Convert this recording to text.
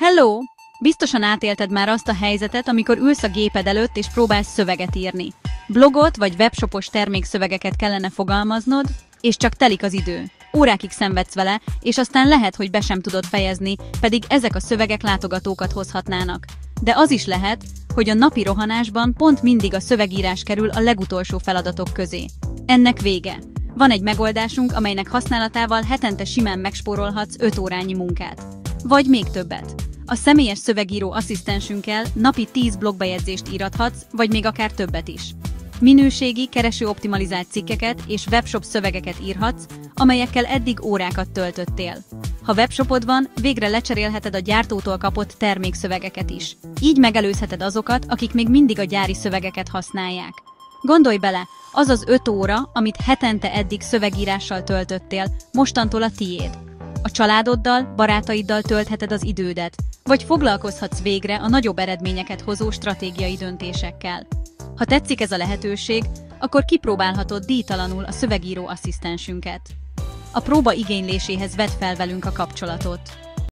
Hello! Biztosan átélted már azt a helyzetet, amikor ülsz a géped előtt és próbálsz szöveget írni. Blogot vagy webshopos termékszövegeket kellene fogalmaznod, és csak telik az idő. Órákig szenvedsz vele, és aztán lehet, hogy be sem tudod fejezni, pedig ezek a szövegek látogatókat hozhatnának. De az is lehet, hogy a napi rohanásban pont mindig a szövegírás kerül a legutolsó feladatok közé. Ennek vége. Van egy megoldásunk, amelynek használatával hetente simán megspórolhatsz 5 órányi munkát. Vagy még többet. A személyes szövegíró asszisztensünkkel napi 10 blogbejegyzést írathatsz, vagy még akár többet is. Minőségi, keresőoptimalizált cikkeket és webshop szövegeket írhatsz, amelyekkel eddig órákat töltöttél. Ha webshopod van, végre lecserélheted a gyártótól kapott termékszövegeket is. Így megelőzheted azokat, akik még mindig a gyári szövegeket használják. Gondolj bele, az az 5 óra, amit hetente eddig szövegírással töltöttél, mostantól a tiéd. A családoddal, barátaiddal töltheted az idődet, vagy foglalkozhatsz végre a nagyobb eredményeket hozó stratégiai döntésekkel. Ha tetszik ez a lehetőség, akkor kipróbálhatod díjtalanul a szövegíró asszisztensünket. A próba igényléséhez vedd fel velünk a kapcsolatot.